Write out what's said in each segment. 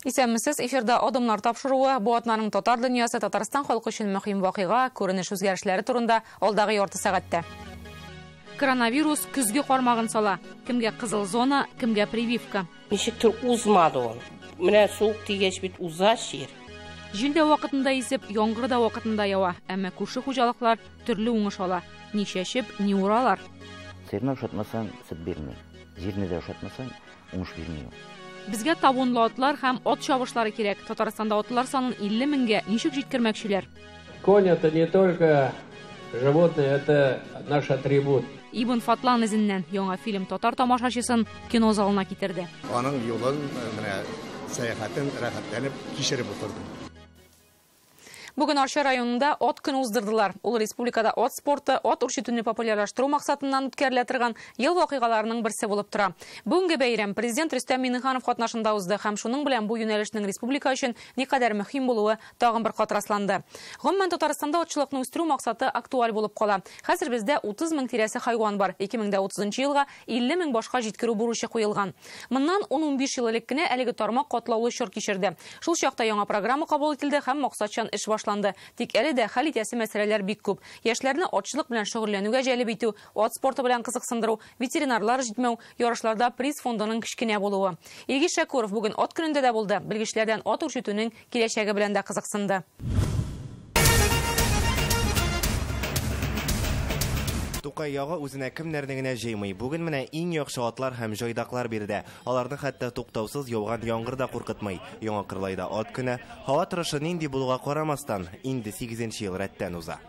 Исәнмесез, эфирда адымнар тапшыруы, бу атнаның татар дөньясы Татарстан халкы өчен мөһим вакыйга, күренеш үзгәрешләре турында алдагы ярты сәгатьтә. Коронавирус күзгә кармагын сала. Кемгә кызыл зона, кемгә прививка. Ничектер узмады ул. Менә суык тигәч бит уза шир. Җил дә вакытында исеп, яңгыр да вакытында ява, әмма күрше хуҗалыклар төрле уңыш ала. Ни чәчеп, ни уралар. Серне ошатмасаң, сөт бирмәй. Җирне дә ошатмасаң, уңыш бирмәй. Безгә табунлы атлар һәм ат чабышлары кирәк. Татарстанда атлар санын 50 меңгә ничек җиткермәкчеләр? Конь — это не только животное, это наш атрибут. Ибн Фатлан изеннән яңа фильм татар тамашачысын кино залына китерде. Аның юлын, менә сәяхәтен рәхәтләнеп кичереп утырдым. Бүген Арча районында ат көне уздырдылар. Ул республикада ат спорты, ат үрчетүне популярлаштыру максатыннан үткәрелә торган ел вакыйгаларының берсе булып тора. Бүгенге бәйрәм президент Рөстәм Миңнеханов катнашында узды һәм шуның белән бу юнәлешнең республика өчен никадәр мөһим булуы тагын бер кат расланды. Гомумән Татарстанда атчылыкны үстерү максаты актуаль булып кала. Хәзер бездә 30 мең тирәсе хайван бар. 2030 елга 50 мең башка җиткерү бурычы куелган. Моннан 10-15 ел элек кенә әлеге тармак катлаулы чор кичерде. Шул чакта яңа программа кабул ителде һәм максатчан эш башланды. Тик әле дә хәл итәсе мәсьәләләр бик күп. Яшьләрне атчылык белән шөгыльләнүгә җәлеп итү, ат спорты белән кызыксындыру, ветеринарлар җитмәү, ярышларда приз фондының кичкенә булуы. Илгиз Шәкүров бүген ат көнендә дә булды. Белгечләрдән ат үрчетүнең киләчәге белән дә кызыксынды. Тукай ягы үзенә кемнәрне генә җыймый. Бүген менә иң яхшы атлар һәм җайдаклар бирде. Аларны хәтта туктаусыз яуган яңгыр да куркытмый. Яңа Кырлайда ат көне, һава торышы нинди булуга карамастан, инде 8нче ел рәттән уза.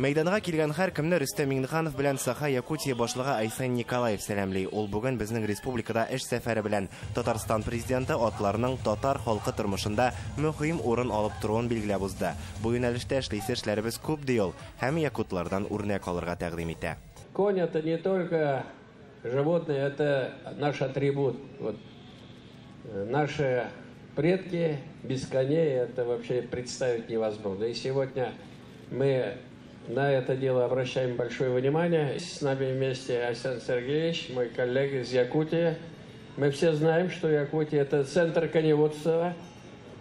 Мәйданга килгән һәр кемне Рөстәм Миңнеханов белән Саха Якутия башлыгы Айсен Николаев сәламли. Ул бүген безнең республикада эш сәфәре белән Татарстан президенты атларның татар халкы тормышында мөһим урын алып торуын билгеләп узды. Бу юнәлештә эшләребез күп ди ул, һәм якутлардан үрнәк алырга тәкъдим итә. Конь — это не только животное, это наш атрибут. Вот наши предки без коней это вообще представить невозможно. И сегодня мы на это дело обращаем большое внимание. С нами вместе Айсен Сергеевич, мой коллега из Якутии. Мы все знаем, что Якутия — это центр коневодства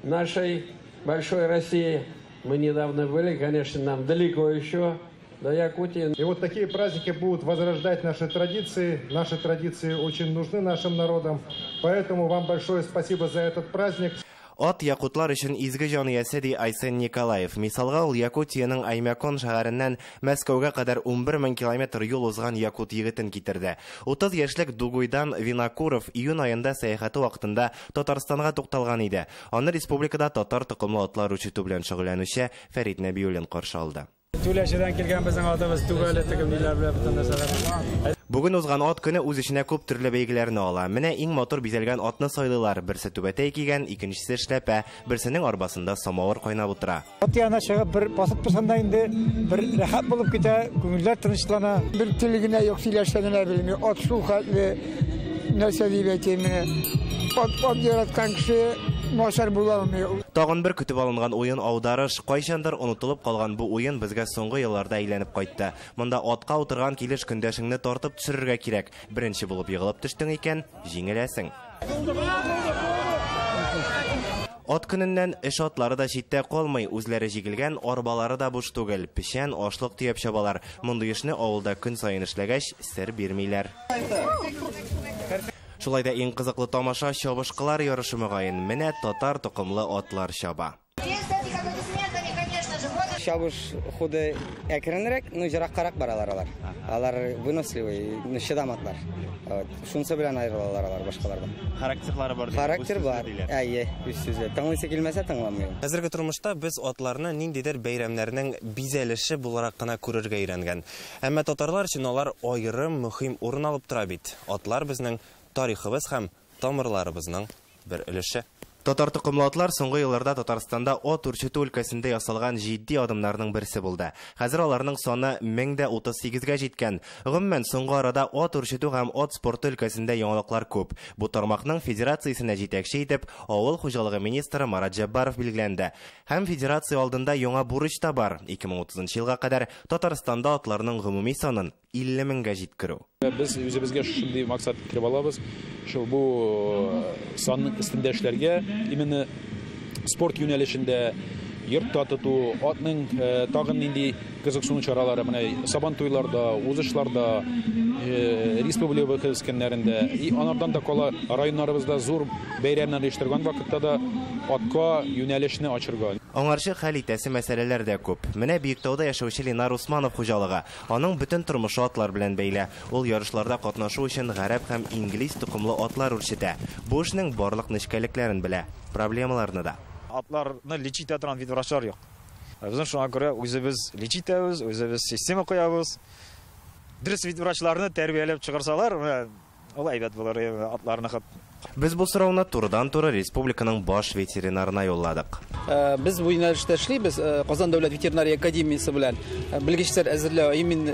нашей большой России. Мы недавно были, конечно, нам далеко еще до Якутии. И вот такие праздники будут возрождать наши традиции. Наши традиции очень нужны нашим народам. Поэтому вам большое спасибо за этот праздник. Ат якутлар өчен изге җаниясе ди Айсен Николаев. Мисалга ул Якутияның Аймакон шәһәреннән Мәскәүгә кадәр 11 мең километр юл узган якут егетен китерде. 30 яшьлек Дугуйдан Винокуров июнь аенда сәяхәте вакытында Татарстанга тукталган иде. Аны республикада татар токымлы атлар үчетү белән шөгыльләнүче Фәрит Нәбиуллин каршы алды. Түләшедән килгән безнең атыбыз түгәле тегемләр белән бөтен нәрсәләр. Бүген узган ат көне үз эченә күп төрле бәйгеләрне ала. Менә иң матур бизәлгән атны сайлыйлар. Берсе түбәтәй кигән, икенчесе эшләпә, берсенең арбасында самавыр кайнап утыра. Ат янына чыгып бер басып торсанда инде бер рәхәт булып китә, күңелләр тынычлана. Бер телегенә юк сөйләшкәненә белми, ат шул хәтле нәрсә дип әйтәм. Ат яраткан кеше Машар буламый. Тагын бер көтеп алынган уен аударыш. Кайчандыр онытылып калган бу уен безгә соңгы елларда әйләнеп кайтты. Монда атка утырган килеш көндәшеңне тартып төшерергә кирәк. Беренче булып егылып төштең икән, җиңеләсең. Ат көненнән эш атлары да читтә калмый, үзләре җигелгән, арбалары да буш түгел. Печән, ашлык төяп чабалар. Мондый эшне авылда көн саен эшләгәч, сер бирмиләр. Шулай да иң кызыклы тамаша чабышкылар ярышы мөгаен. Менә татар токымлы атлар чаба. Чабыш худы әкренрәк, җыраккарак баралар алар. Алар выносливый, чыдам атлар. Шунысы белән аерылалар алар башкалардан. Характерлары бар. Характер бар. Әйе, үз-сүзе. Тыңлыйсы килмәсә тыңламый. Хәзерге тормышта без атларны ниндидер бәйрәмнәрнең бизәлеше буларак кына күрергә өйрәнгән. Әмма татарлар өчен алар аерым мөһим урын алып тора бит. Атлар безнең тарихыбыз һәм тамырларыбызның бер өлеше. Татар токымлы атлар соңгы елларда Татарстанда ат үрчетү өлкәсендә ясалган җитди адымнарның берсе булды. Хәзер аларның саны 1038-гә җиткән. Гомумән соңгы арада ат үрчетү һәм ат спорты өлкәсендә яңалыклар күп. Бу тармакның федерациясенә җитәкче итеп авыл хуҗалыгы министры Марат Җаббаров билгеләнде. Һәм федерация алдында яңа бурыч та бар. 2030 елга кадәр Татарстанда атларның гомуми санын 50 меңгә җиткерү. Без үзебезгә шундый максат киреп алабыз. Шу бу санның өстендә эшләргә, именно спорт юнәлешендә йортта тоту, атның тагын нинди кызыксыну чаралары, менә сабан туйларда, узышларда, республика көскеннәрендә, и анардан да кала районнарыбызда зур бәйрәмнәр оештырган вакытта да атка юнәлешне ачырга. Аңарчы хәл итәсе мәсьәләләр дә күп. Менә Биектауда яшәүче Ленар Усманов хуҗалыгы. Аның бөтен тормышы атлар белән бәйле. Ул ярышларда катнашу өчен гарәп һәм инглиз тукымлы атлар үрчетә. Бу эшнең барлык нечкәлекләрен белә, проблемаларны да. Атларны лечить торган врачлар юк. Безнең шуңа күрә үзебез лечить итәбез, үзебез система куябыз. Дөрес врачларны тәрбияләп чыгарсалар, ул әйбәт булыр атларны. Без бу сорауны турыдан-туры республиканың баш ветеринарына юлладык. Без бу юнәлештә эшлибез. Казан дәүләт ветеринария академиясе белән белгечләр әзерләү, именно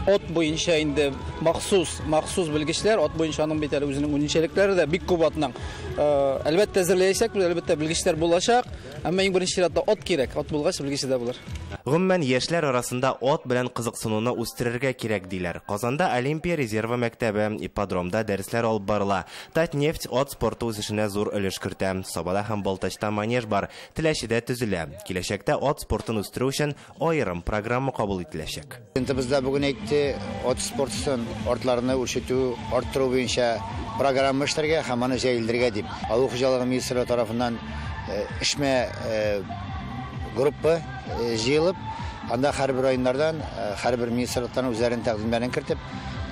ат буенча инде махсус белгечләр, ат буенча аның бит әле үзенең үзенчәлекләре дә бик күп атның. Әлбәттә әзерләячәк, әлбәттә белгечләр булачак, әмма иң беренче чиратта ат кирәк. Ат булгач белгечләр дә булыр. Гомумән яшьләр арасында ат белән кызыксынуны үстерергә кирәк диләр. Казанда Олимпия резервы мәктәбе, ипподромда дәресләр алып барыла. Татнефть ат спорты үсешенә зур өлеш кертә. Сабада һәм Балтачта манеж бар, Теләчедә төзелә. Киләчәктә ат спортын үстерү өчен аерым программа кабул ителәчәк. Бездә бүген әйтте, ат спортын артларны үрчетү, арттыру буенча программа эшләргә һәм аны җәелдергә дип. Авыл хуҗалыгы министрлыгы тарафыннан эшмә группа җыелып, анда һәрбер районнардан, һәрбер министрлыктан үзләрен тәкъдимнәрен кертеп,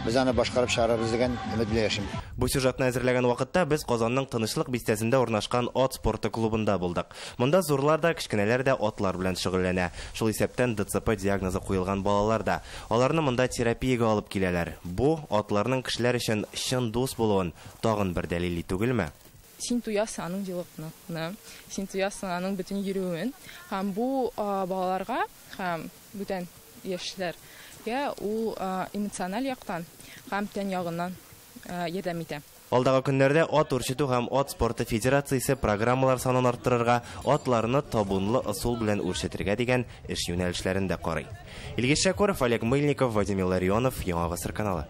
без аны башкарып чыгарабыз дигән өмет белән яшим. Бу сюжетны әзерләгән вакытта без Казанның Тынычлык бистәсендә урнашкан ат спорты клубында булдык. Монда зурлар да, кичкенәләр дә атлар белән шөгыльләнә. Шул исәптән ДЦП диагнозы куелган балалар да. Аларны монда терапиягә алып киләләр. Бу атларның кешеләр өчен чын дус булуын тагын бер дәлил түгелме? Син туясың аның җылыкны, син туясың аның бөтен йөрүен, һәм бу балаларга һәм бүтән яшьләргә ул эмоциональ яктан һәм тән ягыннан ярдәм итә. Алдагы көннәрдә ат үрчетү һәм ат спорты федерациясе программалар санын арттырырга, атларны табунлы ысул белән үрчетергә дигән эш юнәлешләрендә карый. Илгиз Шакуров, Олег Мыльников, Вадим Илларионов, Яңа Гасыр каналы.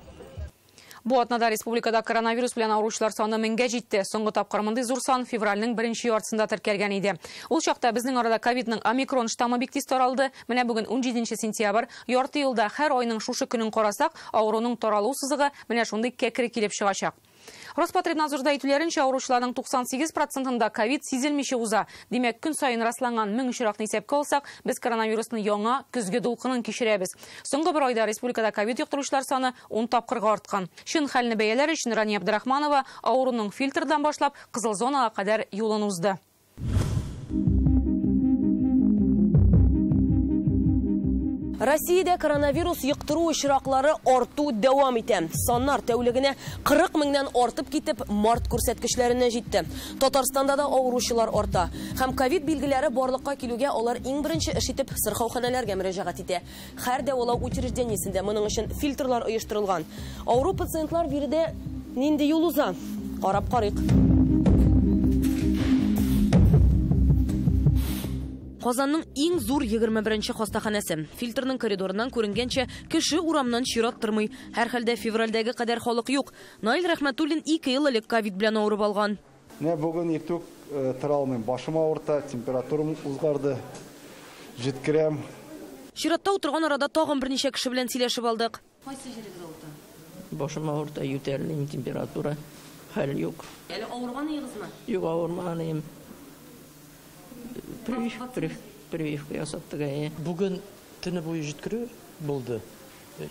Бу атнада республикада коронавирус белән авыручылар саны 1000-гә җитте. Соңгы тапкыр мондый зур сан февральнең 1-нче яртысында теркәлгән иде. Ул чакта безнең арада ковидның омикрон штаммы бик тиз таралды. Менә бүген 17 сентябрь, ярты елда һәр айның шушы көнен карасак, авыруның таралу сызыгы менә шундый кәкре килеп чыгачак. Роспотребнадзорда әйтүләренчә, авыручыларның 98%-ында ковид сизелмичә уза. Димәк, көн сайын расланган 1000 очракны исәпкә алсак, без коронавирусны яңа көзге дулкынын кичерәбез. Соңгы бер айда республикада ковид йоктыручылар саны 10 тапкырга арткан. Чын хәлне бәяләр өчен Рания Абдрахманова авыруның фильтрдан башлап кызыл зонага кадәр юлын узды. Россиядә коронавирус йоктыру очраклары арту дәвам итә. Саннар тәүлегенә 40 меңнән артып китеп, март күрсәткечләренә җитте. Татарстанда да авыручылар арта. Һәм ковид билгеләре барлыкка килүгә алар иң беренче эш итеп сырхауханәләргә мөрәҗәгать итә. Һәр дәвалау учреждениесендә моның өчен фильтрлар оештырылган. Авыру пациентлар биредә нинди юл уза? Карап карыйк. Казанның иң зур 21-нче хастаханәсе. Фильтрның коридорыннан күренгәнчә, кеше урамнан чираттырмый. Һәр хәлдә февральдәге кадәр халык юк. Наил Рәхмәтуллин 2 ел элек ковид белән авырып алган. Менә бүген иртүк тора алмыйм. Башым авырта, температурам узгарды. Җиткерәм. Чиратта утырган арада тагын берничә кеше белән сөйләшеп алдык. Кайсы җирегез авырта? Башым авырта, ютәрли температура. Хәл юк. Әле авырганыгызмы? Юк, авырманым. Прививка ясаттык. Бүген төне буе җиткерү булды.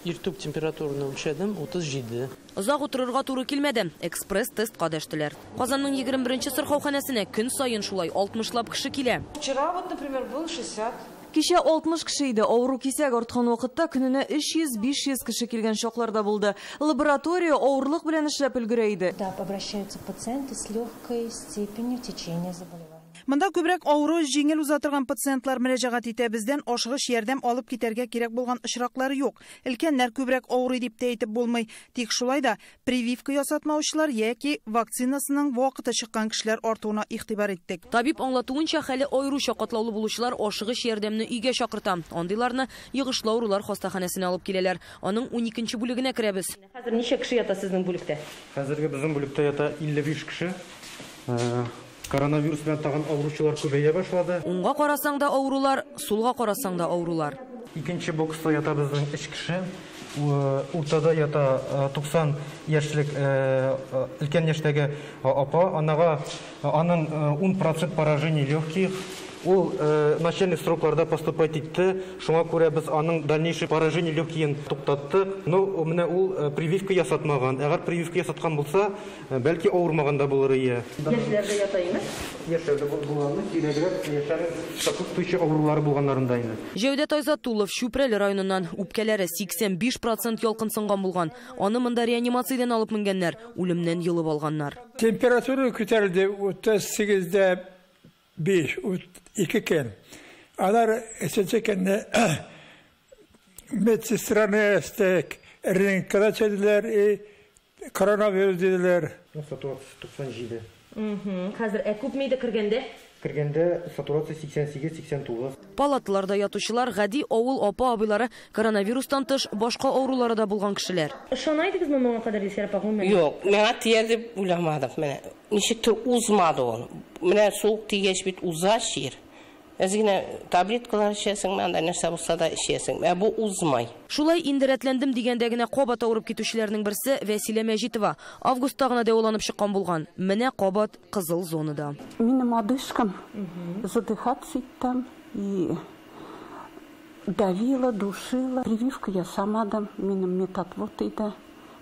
Иртүк температураны үлчәдем, 37. Озак утырырга туры килмәде. Экспресс тестка дәштеләр. Казанның 21-нче сырхауханәсенә көн сайын шулай 60лап кеше килә. Вчера вот, например, был 60. Кичә 60 кеше иде. Авыру кисәк арткан вакытта көненә 300-500 кеше килгән шокларда булды. Лаборатория авырлык белән эшләп өлгерә иде. Да, обращаются пациенты с легкой степенью течения заболевания. Монда күбрәк авыру җиңел узатырган пациентлар мөрәҗәгать итә. Бездән ашыгыч ярдәм алып китәргә кирәк булган очраклары юк. Өлкәннәр күбрәк авырый дип тә әйтеп булмый. Тик шулай да прививка ясатмаучылар яки вакцинасының вакыты чыккан кешеләр артуына игътибар иттек. Табиб аңлатуынча, хәле аеруча катлаулы булучылар ашыгыч ярдәмне өйгә чакырта. Андыйларны йогышлы авырулар хастаханәсенә алып киләләр. Аның 12нче бүлегенә керәбез. Хәзер ничә кеше ята сезнең бүлектә? Хәзерге безнең бүлектә ята 55 кеше. Коронавирус белән тагын авыручылар күбәя башлады. Уңга карасаң да авырулар, сулга карасаң да авырулар. Икенче бокста ята безнең 3 кеше. Уртада ята 90 яшьлек өлкән яшьтәге апа, аның 10% поражений легких. Ул начальник срокларда поступать итте. Шуңа күрә без аның дальнейший поражение легкиен туктаттык. Но менә ул прививка ясатмаган. Әгәр прививка ясаткан булса, бәлки авырмаган да булыр ие. Яшьләрдә ята име? Яшьләрдә булганны, кирәгрәк яшьләрнең статус авырулары булганнарында инде. Җәүдәт Айзатуллов Шүпрәле районыннан үпкәләре 85% ялкынсынган булган. Аны монда реанимациядән алып менгәннәр, үлемнән йылып алганнар. Температура күтәрелде 38-дә 2 кен. Алар эсечекенне медсестраны эстек, рентген чәделәр, коронавирус диделәр. Сатурация 97. Хәзер күпме иде кергәндә? Кергәндә сатурация 88-89. Палаталарда ятучылар гади авыл апа-абыйлары коронавирустан тыш башка авырулары да булган кешеләр. Ышанайдыгызмы моңа кадәр дисәр апагым? Юк, миңа тияр дип уйламадым. Менә ничектер узмады ул. Менә суык тигәч бит уза шир. Әзгенә таблеткалар эчәсең, мәндә нәрсә булса да эчәсең. Бу узмай. Шулай индерәтләндем дигәндә генә кабат авырып китүчеләрнең берсе Вәсилә Мәҗитова. Августта гына дәваланып чыккан булган. Менә кабат кызыл зонада. Минем одышкам, задыхаться там и давила, душила. Прививку я сама дам, минем метатвот иде.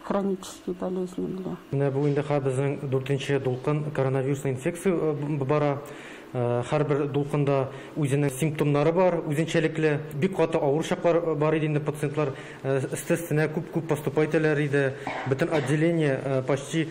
Хронические болезни для. Менә бу инде безнең 4нче дулкын коронавирусный инфекция бара. Һәрбер дулкында үзенең симптомнары бар, үзенчәлекле. Бик каты авыр чаклар бар иде инде пациентлар. Естественно, күп поступать итәләр иде. Бөтен отделение почти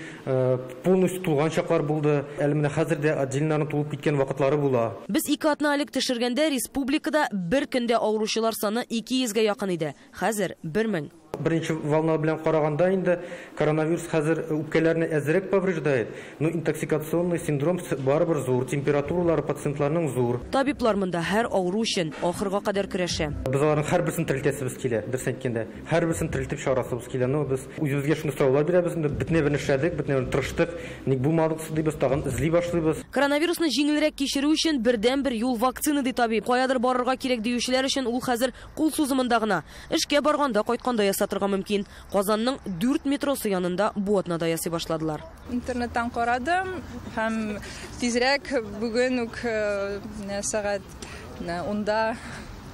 полностью тулган чаклар булды. Әле менә хәзер дә отделениеләрне тулып киткән вакытлары була. Без 2 атналык төшергәндә республикада бер көндә авыручылар саны 200-гә якын иде. Хәзер 1000. Беренче волна белән караганда инде коронавирус хәзер үпкәләрне әзрәк повреждает. Но интоксикационный синдром барыбер зур, температуралары пациентларның зур. Табиблар монда һәр авыру өчен ахырга кадәр көрәшә. Без аларның һәрберсен терелтәсебез килә, дөрес әйткәндә. Һәрберсен терелтеп чыгарасыбыз килә. Но без үзебезгә шуны сораулар бирәбез инде, бөтенебезне эшләдек, бөтенебезне тырыштык. Ник булмадык дибез, тагын эзли башлыйбыз. Коронавирусны җиңелрәк кичерү өчен бердән-бер юл вакцина ди табиб. Каядыр барырга кирәк диючеләр өчен ул хәзер кул сузымында гына. Эшкә барганда, кайтканда ясатырга мөмкин. Казанның 4 метросы янында бу атнада ясый башладылар. Интернеттан карадым һәм тизрәк бүген үк сәгать 10-да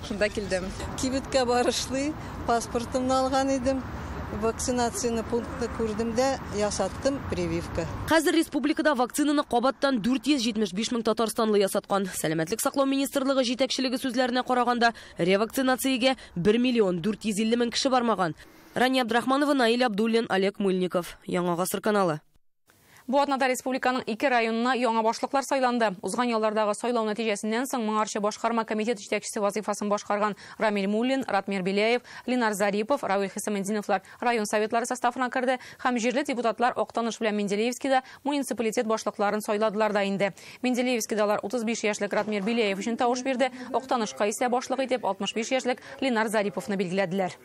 шунда килдем. Кибеткә барышлый, паспортымны алган идем. Вакцинацияны пунктны күрдем дә ясаттым прививка. Хәзер республикада вакцинаны кабаттан 475 мең татарстанлы ясаткан. Сәламәтлек саклау министрлыгы җитәкчелеге сүзләренә караганда, ревакцинациягә 1 миллион 450 мең кеше бармаган. Рания Абдрахманова, Наиль Абдуллин, Олег Мыльников. Яңа гасыр каналы. Бу атнада республиканың 2 районына яңа башлыклар сайланды. Узган еллардагы сайлау нәтиҗәсеннән соң моңарчы башкарма комитет җитәкчесе вазифасын башкарган Рамил Муллин, Ратмир Беляев, Ленар Зарипов, Равил Хисамендиновлар район советлары составына керде һәм җирле депутатлар Октаныш белән Менделеевскида муниципалитет башлыкларын сайладылар да инде. Менделеевскида алар 35 яшьлек Ратмир Беляев өчен тавыш бирде, Октанышка исә башлык итеп 65 яшьлек Ленар Зариповны билгеләделәр.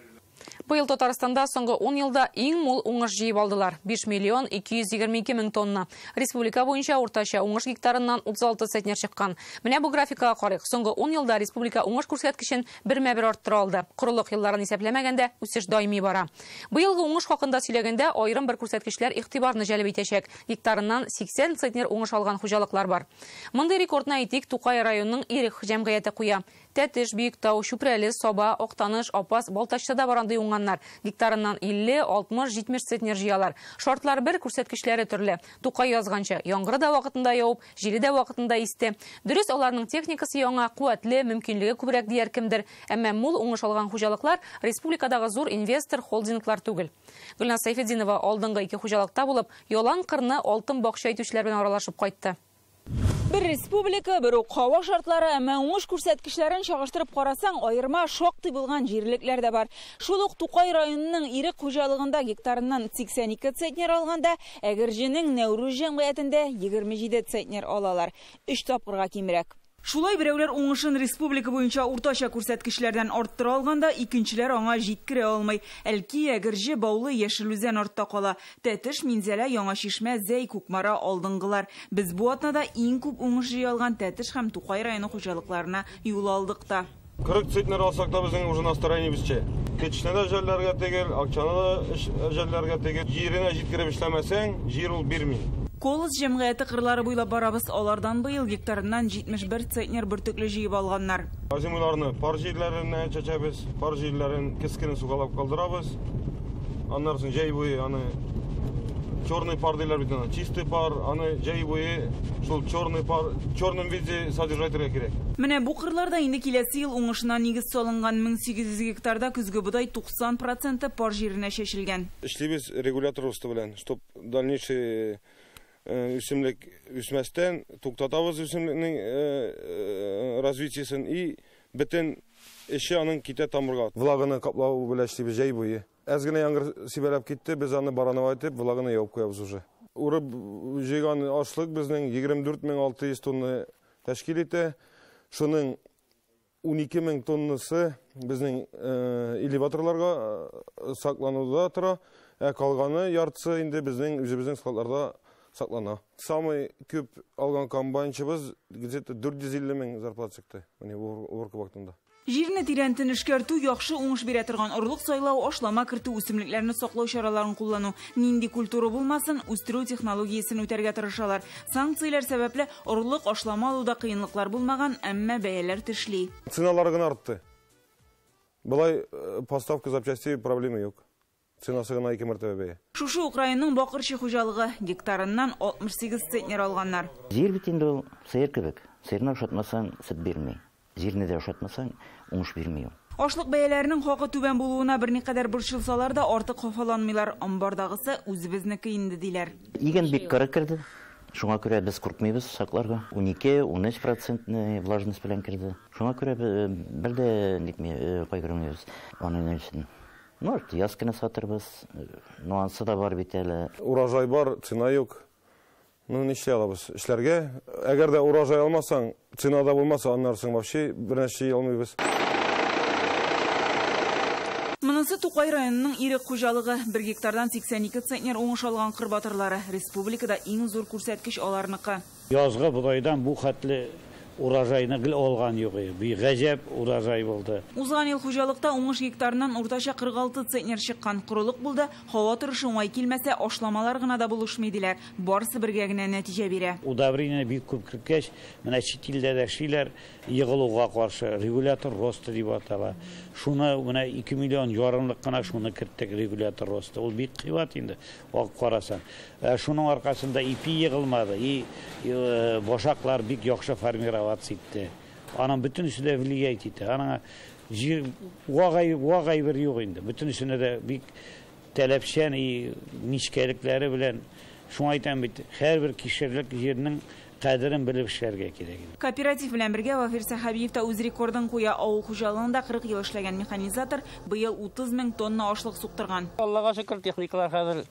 Быел Татарстанда соңгы 10 елда иң мул уңыш җыеп алдылар. 5 миллион 222 мең тонна. Республика буенча уртача уңыш гектарыннан 36 центнер чыккан. Менә бу графикага карыйк. Соңгы 10 елда республика уңыш күрсәткечен 1/1 арттыра алды. Корылык елларын исәпләмәгәндә үсеш даими бара. Быелгы уңыш хакында сөйләгәндә аерым бер күрсәткечләр игътибарны җәлеп итәчәк. Гектарыннан 80 центнер уңыш алган хуҗалыклар бар. Мондый рекордны әйтик Тукай районының Ирек җәмгыяте куя. Тәтеш, Биектау, Шүпрәле, Соба, Октаныш, Апас, Балтачтада барандай уңганнар. Гектарыннан 50, 60, 70 центнер җыялар. Шартлар бер, күрсәткечләре төрле. Тукай язганча, яңгыры да вакытында яуып, җиле дә вакытында исте. Дөрес, аларның техникасы яңа, куәтле, мөмкинлеге күбрәк дияр кемдер. Әмма мул уңыш алган хуҗалыклар республикадагы зур инвестор холдинглар түгел. Гөлназ Сайфетдинова алдынгы 2 хуҗалыкта булып, ялан кырны алтын бакча итүчеләр белән аралашып кайтты. Bir республика, bir hava şartları, әмма уңыш күрсәткечләрен чагыштырып карасаң, айырма шактый булган җирлекләр дә бар. Шул ук Тукай районының ирек хуҗалыгында гектарыннан 82 центнер алганда, Әгерҗенең Нәүрүз җәмгыятендә 27 центнер алалар. 3 тапкырга кимрәк. Шулай берәүләр уңышын республика буенча уртача күрсәткечләрдән арттыра алганда, икенчеләр аңа җиткерә алмый. Әлки, Әгерҗе, Баулы, Яшелүзән артта кала. Тәтеш, Минзәлә, Яңа Шишмә, Зәй, Кукмара алдынгылар. Без бу атнада иң күп уңыш җыялган Тәтеш һәм Тукай районы хуҗалыкларына юл алдык та. 40 центнер алсак та безнең уже настроение бизчә. Тәтешне дә җәлләргә тегел, акчаны да җәлләргә тегел. Җиренә җиткереп эшләмәсәң, җир ул бирми. Колос җәмгыяте кырлары буйлап барабыз, алардан быел гектарыннан 71 центнер бөртекле җыеп алганнар. Азимуларны пар җирләренә чәчәбез, пар җирләрен кескене сугалап калдырабыз. Аннан соң җәй буе аны черный пар диләр бит аны, чистый пар, аны җәй буе шул черный пар, черным виде содержать кирәк. Менә бу кырларда инде киләсе ел уңышына нигез салынган 1800 гектарда көзге будай 90% пар җиренә чәчелгән. Эшлибез регулятор усты белән, чтоб дальнейший үсемлек үсмәстән туктатабыз үсемлекнең развитиесен и бөтен эше аның китә тамырга. Влаганы каплау белән эшлибез җәй буе. Әз генә яңгыр сибәләп китте, без аны баранова итеп, влаганы яуып куябыз уже. Урып җыйган ашлык безнең 24600 тонна тәшкил итә. Шуның 12000 тоннасы безнең элеваторларга саклануда тора, калганы яртысы инде безнең үзебезнең складларда саклана. Самый күп алган комбайнчыбыз где-то 450 мең зарплата чыкты. Менә уркы вакытында. Җирне тирәнтен эшкәртү, яхшы уңыш бирә торган орлык сайлау, ашлама кертү, үсемлекләрне саклау чараларын куллану, нинди культура булмасын, үстерү технологиясын үтәргә тырышалар. Санкциялар сәбәпле орлык, ашлама алуда кыенлыклар булмаган, әмма бәяләр тешли. Ценалар гына артты. Булай поставка запчастей проблемы юк. Ценасы гына 2 мәртәбә бәя. Шушы Украинаның бакырчы хуҗалыгы гектарыннан 68 центнер алганнар. Җир бит инде ул сыер кебек. Сыерны ошатмасаң, сөт бирми. Җирне дә ошатмасаң, уңыш бирми. Ашлык бәяләренең хакы түбән булуына берникадәр борчылсалар да, артык хафаланмыйлар. Амбардагысы үзебезнеке инде диләр. Иген бик кырык керде. Шуңа күрә без куркмыйбыз сакларга. 12-13% влажность белән керде. Шуңа күрә бер дә никме кайгырмыйбыз. Аның өчен. Ясканы сатырбыз, нуансы да бар бит әле. Урожай бар, цена юк. Нишләй алабыз эшләргә? Әгәр дә урожай алмасаң, цена да булмаса, аннарсын вообще бернәрсә алмыйбыз. Монысы Тукай районының ирек хуҗалыгы, 1 гектардан 82 центнер уңыш алган кырбатырлары. Республикада иң зур күрсәткеч аларныкы. Язгы будайдан бу хәтле урожайны гел алган юк. Би гаҗәп урожай булды. Узган ел хуҗалыкта уңыш гектарыннан уртача 46 центнер чыккан. Курылык булды. Һава торышы уңай килмәсә, ашламалар гына да булышмый диләр. Барысы бергә генә нәтиҗә бирә. Удобрение бик күп кергәч, менә чит илдә дә шиләр йыгылуга каршы регулятор росты дип атала. Шуны менә 2 миллион ярымлык кына шуны керттек регулятор росты. Ул бик кыйбат инде. Ак карасан. Шуның аркасында ипи йыгылмады. Башаклар бик яхшы формироваться итте. Аның бүтән исендә влиять итте. Аның җир вагай бер юк инде. Бүтән исендә дә бик таләпчән ничкәлекләре белән шуңа әйтәм бит. Һәрбер кишерлек җирнең кадерен белеп эшләргә кирәк. Кооператив белән бергә Вафир Сахабиев та үз рекордын куя. Авыл хуҗалыгында 40 ел эшләгән механизатор быел 30 мең тонна ашлык суктырган. Аллага шөкер, техникалар хәзер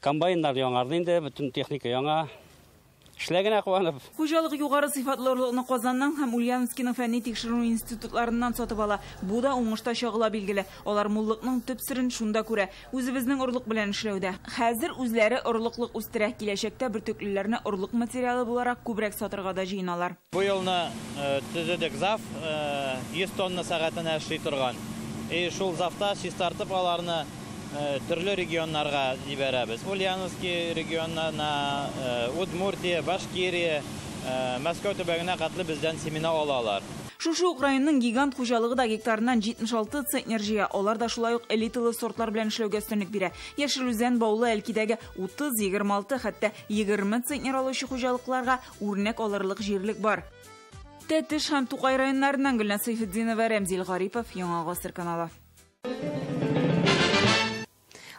комбайннар яңарды инде, бүтән техника яңа. Эшләгәнә куанып. Хуҗалык югары сыйфатлы орлыкны Казаннан һәм Ульяновскиның фәнни тикшерү институтларыннан сатып ала. Бу да уңышта чагыла билгеле. Алар муллыкның төп сырын шунда күрә. Үзебезнең орлык белән эшләүдә. Хәзер үзләре орлыклык үстерә, киләчәктә бөртеклеләрне орлык материалы буларак күбрәк сатырга да җыйналар. Бу елны төзедек ЗАФ 100 тонна сәгатенә эшли торган. Шул ЗАФта чистартып аларны төрле регионнарга җибәрәбез. Ульяновский регионына, Удмуртия, Башкирия, Мәскәү төбәгенә катлы бездән семена алалар. Шушы Украинаның гигант хуҗалыгы да гектарыннан 76 центнер җыя. Алар да шулай ук элиталы сортлар белән эшләүгә өстенлек бирә. Яшелүзән, Баулы, Әлкидәге 30, 26, хәтта 20 центнер алучы хуҗалыкларга үрнәк алырлык җирлек бар. Тәтеш һәм Тукай районнарыннан Гөлназ Сайфетдинова, Рәмзил Гарипов, Яңа Гасыр каналы.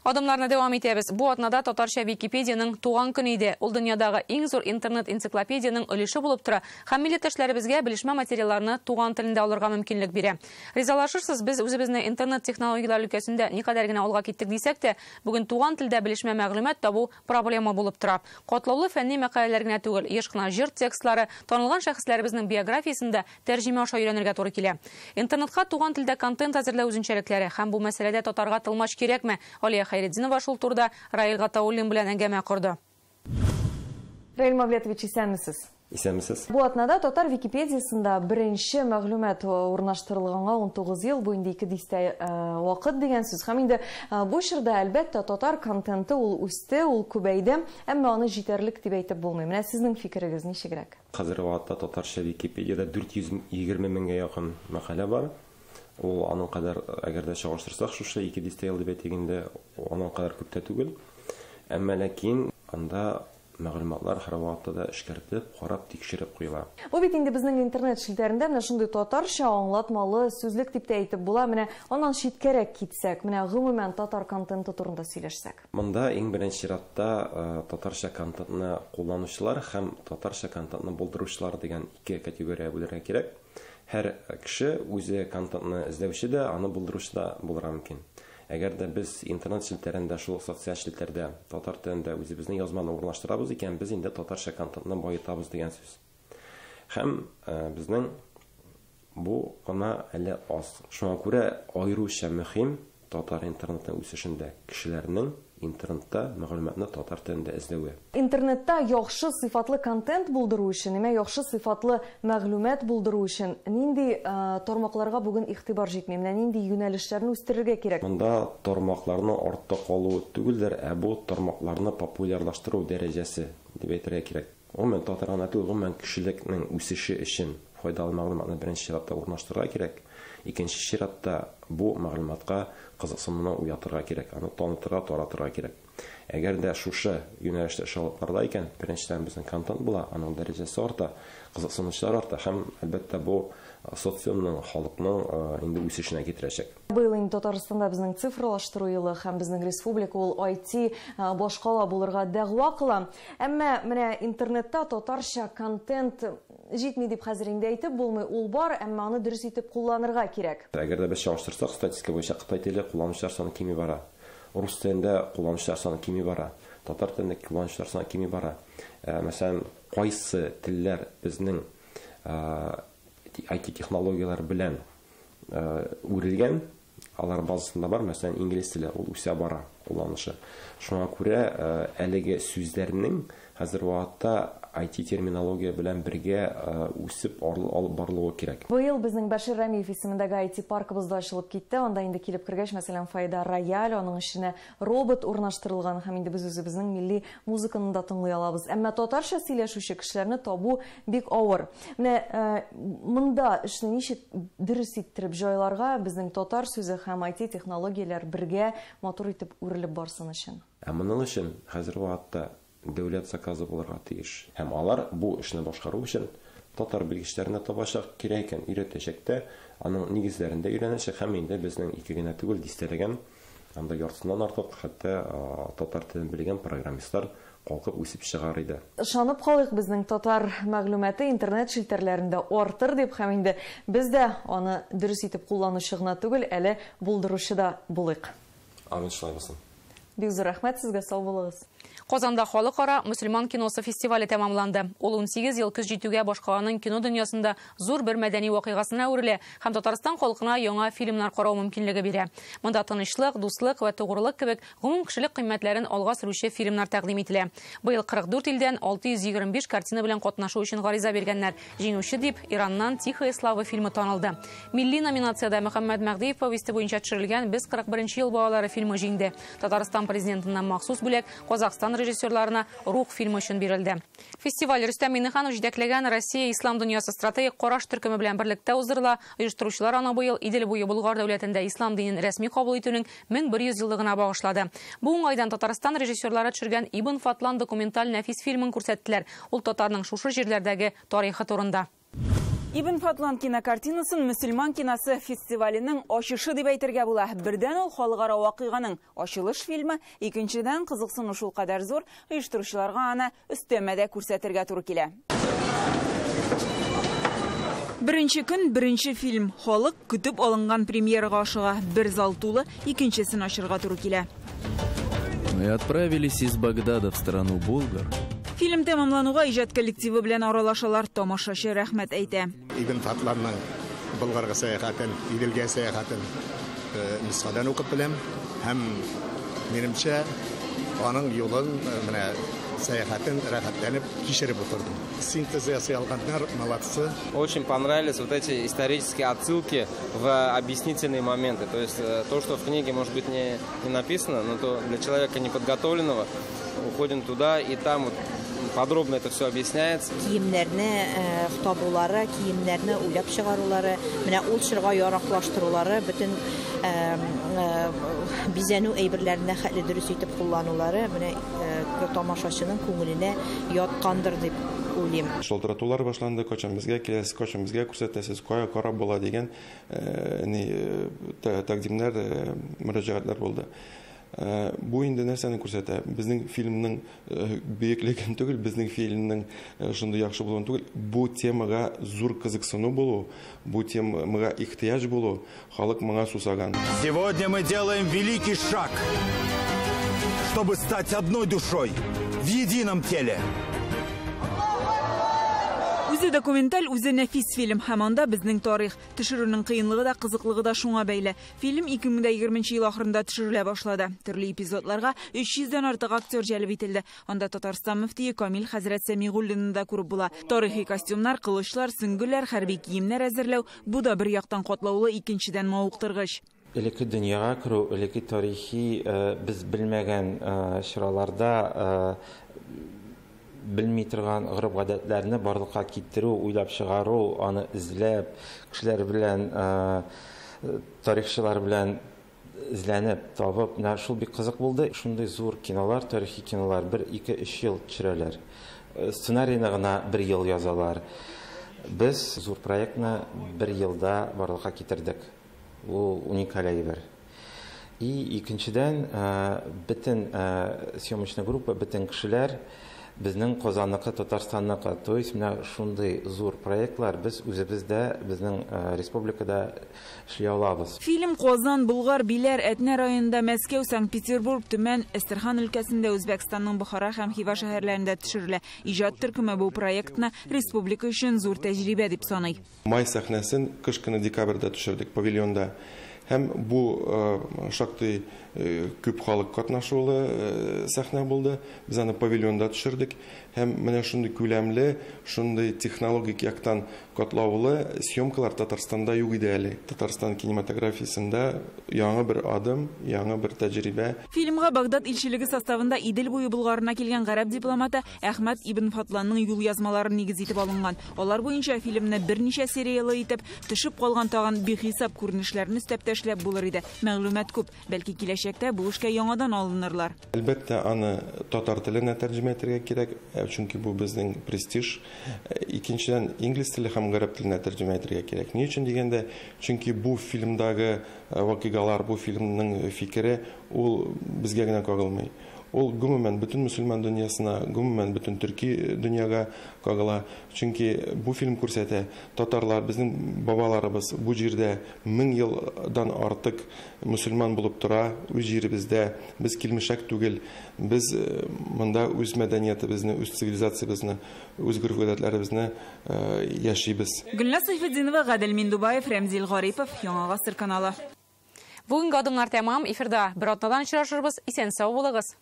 Adımlarına devam etебіз. Bu atnada Tatarcha Википедияның туған күні иде. Ул дөньядагы иң зур интернет-энциклопедияның өлеше булып тора. Һәм милләттәшләребезгә белешмә материалларны туган телендә алырга мөмкинлек бирә. Ризалашырсыз, без үзебезне интернет технологияләр өлкәсендә никадәр генә алга киттек дисәк тә, бүген туган телдә белешмә мәгълүмат табу проблема булып тора. Катлаулы фәнни мәкаләләр генә түгел, еш кына җыр текстлары танылган шәхесләребезнең биографиясендә тәрҗемә аша өйрәнергә туры килә. Интернетка туган телдә контент әзерләү үзенчәлекләре һәм бу мәсьәләдә татарга тылмаш кирәкме? Алия Хайретдинова шул турда Раил Гатауллин белән әңгәмә корды. Раил Мавлетович, исәнмесез? Исәнмесез. Бу атнада Татар Википедиясында беренче мәгълүмат урнаштырылганга 19 ел бу инде 2 дистә вакыт дигән сүз. Һәм инде бу чорда әлбәттә татар контенты ул үсте, ул күбәйде, әмма аны җитәрлек дип әйтеп булмый. Менә сезнең фикерегез ничегрәк? Хәзерге вакытта Татарча Википедияда 420 меңгә якын мәкалә бар. Ул аның кадәр, әгәр дә чагыштырсак, шушы 2 дистә ел дип әйтгәндә, аның кадәр күп тә түгел. Әмма ләкин анда мәгълүматлар һәр вакытта да эшкәртеп, карап, тикшереп куела. Бу бит инде безнең интернет шилтәрендә менә шундый татарча аңлатмалы сүзлек дип тә әйтеп була. Менә аннан читкәрәк китсәк, менә гомумән татар контенты турында сөйләшсәк. Монда иң беренче чиратта татарча контентны кулланучылар һәм татарча контентны булдыручылар дигән 2 категория бүләргә кирәк. Һәр кеше үзе контентны эзләүче дә, аны булдыручы да булырга мөмкин. Әгәр дә без интернет шилтәрендә, шул социаль шилтәрдә татар телендә үзебезнең язманы урнаштырабыз икән, без инде татарча контентны баетабыз дигән сүз. Һәм безнең бу гына әле аз. Шуңа күрә аеруча мөһим татар интернетның үсешендә кешеләрнең интернетта мәгълүматны татар телендә эзләүе. Интернетта яхшы сыйфатлы контент булдыру өчен, яхшы сыйфатлы мәгълүмат булдыру өчен нинди тармакларга бүген игътибар җитми, менә нинди юнәлешләрне үстерергә кирәк? Монда тармакларның артта калуы түгелдер, бу тармакларны популярлаштыру дәрәҗәсе дип әйтергә кирәк. Гомумән татар ана түгел, гомумән кешелекнең үсеше өчен файдалы мәгълүматны беренче чиратта урнаштырырга кирәк. Икенче чиратта бу мәгълүматка кызыксынуны уятырга кирәк, аны танытырга, таратырга кирәк. Әгәр дә шушы юнәлештә шалыкларда икән, беренчедән безнең контент була, аның дәрәҗәсе арта, кызыксынучылар арта һәм әлбәттә бу социумның, халыкның инде үсешенә китерәчәк. Быел инде Татарстанда безнең цифрлаштыру елы һәм безнең республика ул IT башкала булырга дәгъва кыла. Әмма менә интернетта татарча контент җитми дип хәзер инде әйтеп булмый, ул бар, әмма аны дөрес итеп кулланырга кирәк. Әгәр дә без чагыштырсак, статистика буенча Кытай теле кулланучылар саны кими бара. Рус телендә кулланучылар саны кими бара. Татар телендә кулланучылар саны кими бара. Мәсәлән, кайсы телләр безнең IT технологиялар белән үрелгән, алар базасында бар, мәсәлән, инглиз теле ул үсә бара кулланышы. Шуңа күрә әлеге сүзләрнең хәзер вакытта IT терминология белән бергә үсеп алып барылуы кирәк. Быел безнең Башир Рәмиев исемендәге IT паркыбызда ачылып китте. Анда инде килеп кергәч, мәсәлән, Файда Рояль, аның эченә робот урнаштырылган һәм инде без үзебезнең милли музыканы да тыңлый алабыз. Әмма татарча сөйләшүче кешеләрне табу бик авыр. Менә монда эшне ничек дөрес иттереп җайларга безнең татар сүзе һәм IT технологияләр бергә матур итеп үрелеп барсын өчен. Моның өчен хәзер вакытта дәүләт заказы булырга тиеш. Һәм алар бу эшне башкару өчен татар белгечләренә табачак, кирәкән өйрәтәчәк тә, аның нигезләрендә өйрәнәчәк һәм инде безнең 2 генә түгел дистәләгән, анда яртысыннан артык хәтта татар телен белгән программистлар калкып үсеп чыгар иде. Ышанып калыйк, безнең татар мәгълүматы интернет шилтәрләрендә артыр дип, һәм инде без дә аны дөрес итеп кулланучы гына түгел, әле булдыручы да булыйк. Амин, шулай булсын. Бик зур рәхмәт сезгә, сау булыгыз. Казанда халыкара мөселман киносы фестивале тәмамланды. Ул 18 ел көз җитүгә башкаланың кино дөньясында зур бер мәдәни вакыйгасына үрелә һәм Татарстан халкына яңа фильмнар карау мөмкинлеге бирә. Монда тынычлык, дуслык ва тугрылык кебек гомум кешелек кыйммәтләрен алга сөрүче фильмнар тәкъдим ителә. Быел 44 илдән 625 картина белән катнашу өчен гариза биргәннәр. Җиңүче дип Ираннан Тихая слава фильмы танылды. Милли номинациядә Мөхәммәд Мәгдиев повесте буенча төшерелгән Без 41 ел балалары фильмы җиңде. Татарстан президентыннан махсус бүләк Казакстан режиссерларына Рух фильмы өчен бирелде. Фестиваль Рөстәм Миңнеханов җитәкләгән Россия ислам дөньясы стратегик караш төркеме белән берлектә уздырыла. Оештыручылар аны быел Идел буе Болгар дәүләтендә ислам динен рәсми кабул итүнең 1100 еллыгына багышлады. Бу уңайдан Татарстан режиссерлары төшергән Ибн Фатлан документаль нәфис фильмын күрсәттеләр. Ул татарның шушы җирләрдәге тарихы турында. Ибн Фатлан кинокартинасын Мөселман киносы фестиваленең ачышы дип әйтергә була. Бердән ул халыкара вакыйганың ачылыш фильмы, икенчедән кызыксыну шул кадәр зур, оештыручыларга аны өстәмәдә күрсәтергә туры килә. Беренче көн, беренче фильм. Халык көтеп алынган премьерага ашыга. Бер зал тулы, икенчесен ачырга туры килә. Мы отправились из Багдада в страну Болгар. Фильм тәмамлануга иҗат коллективы белән аралашалар, тамашачы рәхмәт әйтә. Ибн Фатланның Болгарга сәяхәтен, Иделгә сәяхәтен нускадан укып беләм һәм минемчә аның юлын менә сәяхәтен рәхәтләнеп кичереп утырдым. Синтез ясый алганнар молодцы. Очень понравились вот эти исторические отсылки в объяснительные моменты. То есть то, что в книге может быть не написано, но то для человека неподготовленного уходим туда и там вот подробно это все объясняется. Киемнәрне табулары, киемнәрне уйлап чыгарулары, менә ул чорга яраклаштырулары, бөтен бизәнү әйберләренә хәтле дөрес итеп кулланулары, менә тамашачының күңеленә яткандыр дип уйлыйм. Шалтыратулар башланды, качан безгә киләсез, качан безгә күрсәтәсез, кая карап була дигән тәкъдимнәр, мөрәҗәгатьләр булды. Бу инде нәрсәне күрсәтә? Безнең фильмның бөеклеген түгел, безнең фильмның шундый яхшы булуын түгел, бу темага зур кызыксыну булу, бу темага ихтыяҗ булу, халык моңа сусаган. Сегодня мы делаем великий шаг, чтобы стать одной душой в едином теле. Үзе документаль, үзе нәфис фильм. Һәм анда безнең тарих, төшерүнең кыенлыгы да, кызыклыгы да шуңа бәйле. Фильм 2020 ел ахырында төшерелә башлады. Төрле эпизодларга 300-дән артык актер җәлеп ителде. Анда Татарстан мөфтие Камил хәзрәт Сәмигуллинны да күреп була. Тарихи костюмнар, кылычлар, сөңгеләр, хәрби киемнәр әзерләү, бу да бер яктан катлаулы, икенчедән мавыктыргыч. Элекке дөньяга керү, элекке тарихи без белмәгән чораларда белми торган гырып-гадәтләрне барлыкка китерү, уйлап чыгару, аны эзләп, кешеләр белән, тарихчылар белән эзләнеп, табып, шул бик кызык булды. Шундый зур кинолар, тарихи кинолар 1-2-3 ел төшерәләр. Сценарийны гына 1 ел язалар. Без зур проектны 1 елда барлыкка китердек. Ул уникаль әйбер. И икенчедән, бөтен съемочная группа, бөтен кешеләр безнең Казанныкы, Татарстанныкы, то есть менә шундый зур проектлар без үзебездә, безнең республикада эшли алабыз. Фильм Казан, Болгар, Биләр, Әтнә районында, Мәскәү, Санкт-Петербург, Төмән, Әстерхан өлкәсендә, Үзбәкстанның Бохара һәм Хива шәһәрләрендә төшерелә. Иҗат төркеме бу проектны республика өчен зур тәҗрибә дип саный. Май сәхнәсен кыш көне декабрьдә төшердек павильонда. Һәм бу шактый күп халык катнашулы сәхнә булды. Без аны павильонда төшердек. Һәм менә шундый күләмле, шундый технологик яктан катлаулы съемкалар Татарстанда юк иде әле. Татарстан кинематографиясендә яңа бер адым, яңа бер тәҗрибә. Фильмга Багдад илчелеге составында Идел буе Булгарына килгән гарәп дипломаты Әхмәт ибн Фатланның юл язмаларын нигез итеп алынган. Алар буенча фильмны берничә сериялы итеп төшеп калган тагын бихисап күренешләрне өстәп эшләп булыр иде. Мәгълүмат күп, бәлки киләчәктә бу эшкә яңадан алынырлар. Әлбәттә, аны татар теленә тәрҗемә итәргә кирәк, чөнки бу безнең престиж. Икенчедән, инглиз теле һәм гарәп теленә тәрҗемә итәргә кирәк. Ни өчен дигәндә, чөнки бу фильмдагы вакыйгалар, бу фильмның фикере ул безгә генә кагылмый. Ул гомумән бөтен мөселман дөньясына, гомумән бөтен төрки дөньяга кагыла. Чөнки бу фильм күрсәтә, татарлар, безнең бабаларыбыз бу җирдә 1000 елдан артык мөселман булып тора, үз җиребездә, без килмешәк түгел. Без монда үз мәдәниятебезне, үз цивилизациябезне, үз гореф-гадәтләребезне яшибез. Гөлназ Сайфетдинова, Гадел Миндубаев, Рәмзил Гарипов, Яңа гасыр каналы. Бүгінгі адымлар тәмам, эфирда бір атнадан очрашырбыз. Исән сау булыгыз.